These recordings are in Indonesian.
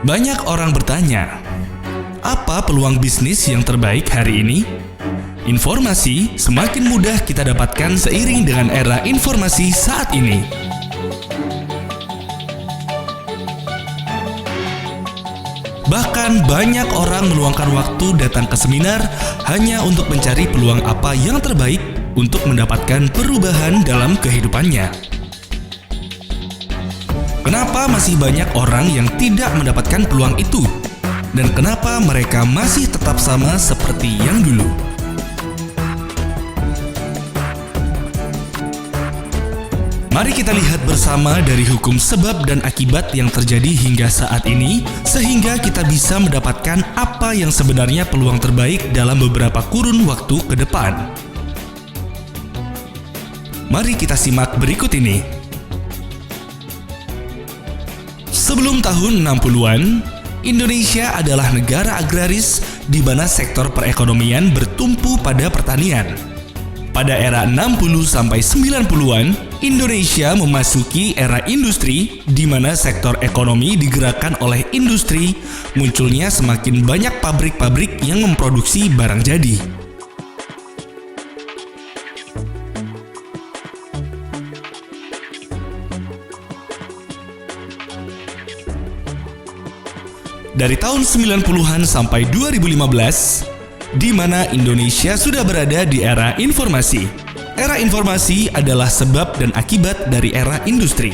Banyak orang bertanya, apa peluang bisnis yang terbaik hari ini? Informasi semakin mudah kita dapatkan seiring dengan era informasi saat ini. Bahkan banyak orang meluangkan waktu datang ke seminar hanya untuk mencari peluang apa yang terbaik untuk mendapatkan perubahan dalam kehidupannya. Kenapa masih banyak orang yang tidak mendapatkan peluang itu? Dan kenapa mereka masih tetap sama seperti yang dulu? Mari kita lihat bersama dari hukum sebab dan akibat yang terjadi hingga saat ini, sehingga kita bisa mendapatkan apa yang sebenarnya peluang terbaik dalam beberapa kurun waktu ke depan. Mari kita simak berikut ini. Sebelum tahun 60-an, Indonesia adalah negara agraris di mana sektor perekonomian bertumpu pada pertanian. Pada era 60-90-an, Indonesia memasuki era industri di mana sektor ekonomi digerakkan oleh industri, munculnya semakin banyak pabrik-pabrik yang memproduksi barang jadi. Dari tahun 90-an sampai 2015, di mana Indonesia sudah berada di era informasi. Era informasi adalah sebab dan akibat dari era industri.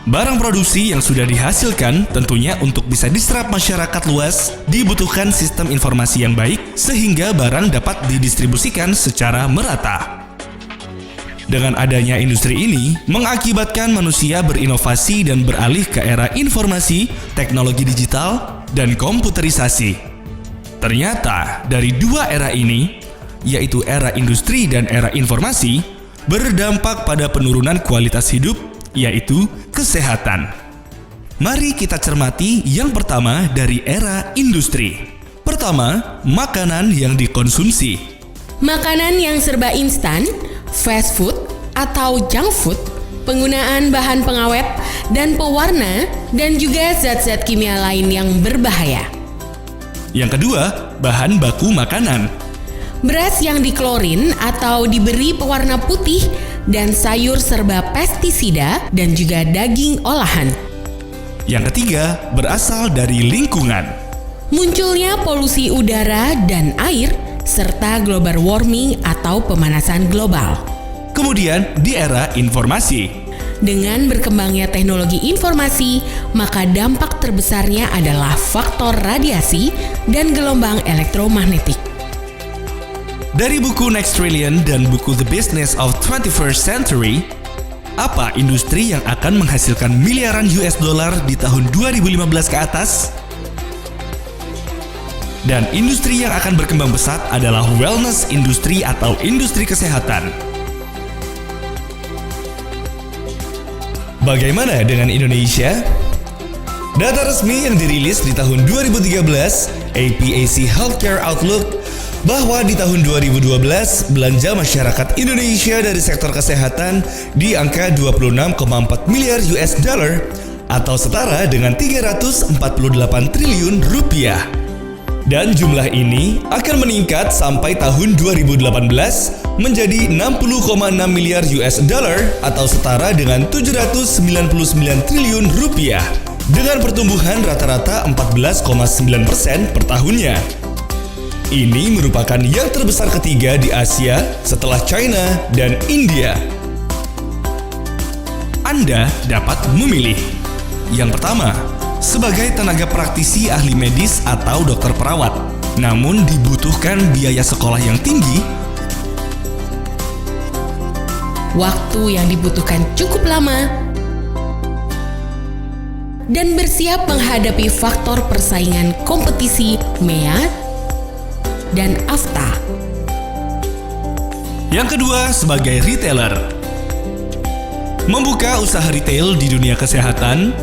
Barang produksi yang sudah dihasilkan tentunya untuk bisa diserap masyarakat luas dibutuhkan sistem informasi yang baik sehingga barang dapat didistribusikan secara merata. Dengan adanya industri ini, mengakibatkan manusia berinovasi dan beralih ke era informasi, teknologi digital, dan komputerisasi. Ternyata, dari dua era ini, yaitu era industri dan era informasi, berdampak pada penurunan kualitas hidup, yaitu kesehatan. Mari kita cermati yang pertama dari era industri. Pertama, makanan yang dikonsumsi. Makanan yang serba instan, fast food atau junk food, penggunaan bahan pengawet dan pewarna, dan juga zat-zat kimia lain yang berbahaya. Yang kedua, bahan baku makanan. Beras yang diklorin atau diberi pewarna putih dan sayur serba pestisida dan juga daging olahan. Yang ketiga, berasal dari lingkungan. Munculnya polusi udara dan air serta global warming atau pemanasan global. Kemudian di era informasi. Dengan berkembangnya teknologi informasi, maka dampak terbesarnya adalah faktor radiasi dan gelombang elektromagnetik. Dari buku Next Trillion dan buku The Business of 21st Century, apa industri yang akan menghasilkan miliaran US dollar di tahun 2015 ke atas? Dan industri yang akan berkembang pesat adalah wellness industri atau industri kesehatan. Bagaimana dengan Indonesia? Data resmi yang dirilis di tahun 2013, APAC Healthcare Outlook, bahwa di tahun 2012, belanja masyarakat Indonesia dari sektor kesehatan di angka 26,4 miliar US dollar atau setara dengan 348 triliun rupiah. Dan jumlah ini akan meningkat sampai tahun 2018 menjadi 60,6 miliar US dollar atau setara dengan 799 triliun rupiah dengan pertumbuhan rata-rata 14,9% per tahunnya. Ini merupakan yang terbesar ketiga di Asia setelah China dan India. Anda dapat memilih. Yang pertama, sebagai tenaga praktisi ahli medis atau dokter perawat, namun dibutuhkan biaya sekolah yang tinggi, waktu yang dibutuhkan cukup lama, dan bersiap menghadapi faktor persaingan kompetisi MEA dan AFTA. Yang kedua, sebagai retailer, membuka usaha retail di dunia kesehatan,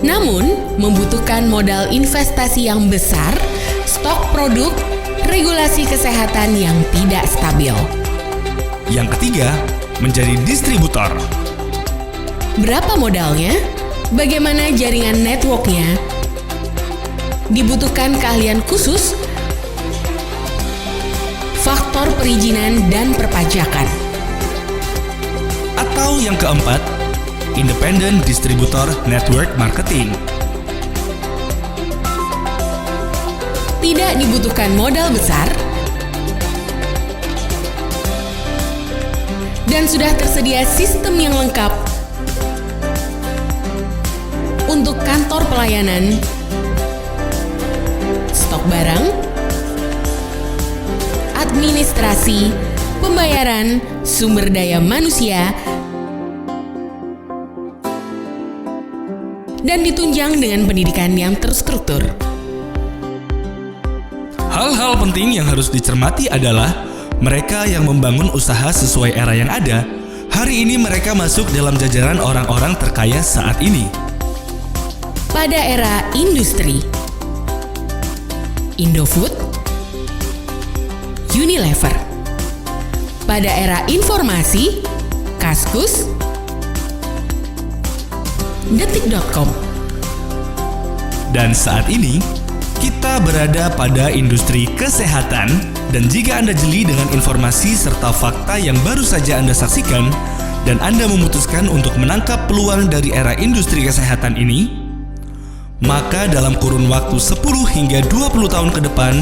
namun membutuhkan modal investasi yang besar, stok produk, regulasi kesehatan yang tidak stabil. Yang ketiga, menjadi distributor. Berapa modalnya? Bagaimana jaringan networknya? dibutuhkan keahlian khusus, faktor perizinan dan perpajakan. Atau yang keempat, Independent Distributor Network Marketing. Tidak dibutuhkan modal besar dan sudah tersedia sistem yang lengkap untuk kantor pelayanan, stok barang, administrasi, pembayaran, sumber daya manusia, dan ditunjang dengan pendidikan yang terstruktur. Hal-hal penting yang harus dicermati adalah mereka yang membangun usaha sesuai era yang ada. Hari ini mereka masuk dalam jajaran orang-orang terkaya saat ini. Pada era industri, Indofood, Unilever. Pada era informasi, Kaskus, Detik.com. Dan saat ini, kita berada pada industri kesehatan, dan jika Anda jeli dengan informasi serta fakta yang baru saja Anda saksikan, dan Anda memutuskan untuk menangkap peluang dari era industri kesehatan ini, maka dalam kurun waktu 10 hingga 20 tahun ke depan,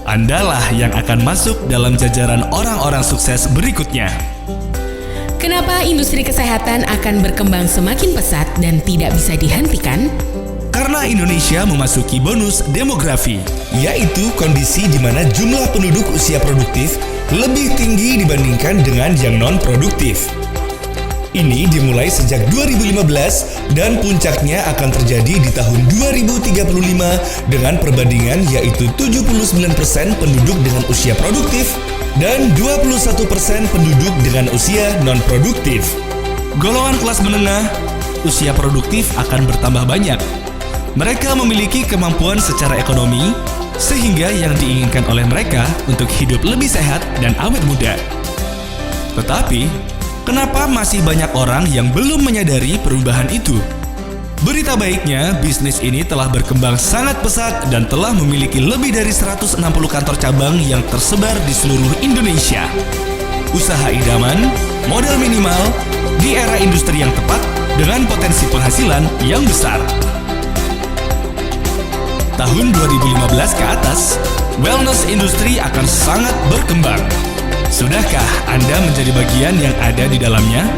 Andalah yang akan masuk dalam jajaran orang-orang sukses berikutnya. Kenapa industri kesehatan akan berkembang semakin pesat dan tidak bisa dihentikan? Karena Indonesia memasuki bonus demografi, yaitu kondisi di mana jumlah penduduk usia produktif lebih tinggi dibandingkan dengan yang non-produktif. Ini dimulai sejak 2015 dan puncaknya akan terjadi di tahun 2035 dengan perbandingan yaitu 79% penduduk dengan usia produktif dan 21% penduduk dengan usia non-produktif. Golongan kelas menengah, usia produktif akan bertambah banyak. Mereka memiliki kemampuan secara ekonomi, sehingga yang diinginkan oleh mereka untuk hidup lebih sehat dan awet muda. Tetapi, kenapa masih banyak orang yang belum menyadari perubahan itu? Berita baiknya, bisnis ini telah berkembang sangat pesat dan telah memiliki lebih dari 160 kantor cabang yang tersebar di seluruh Indonesia. Usaha idaman, modal minimal, di era industri yang tepat dengan potensi penghasilan yang besar. Tahun 2015 ke atas, wellness industri akan sangat berkembang. Sudahkah Anda menjadi bagian yang ada di dalamnya?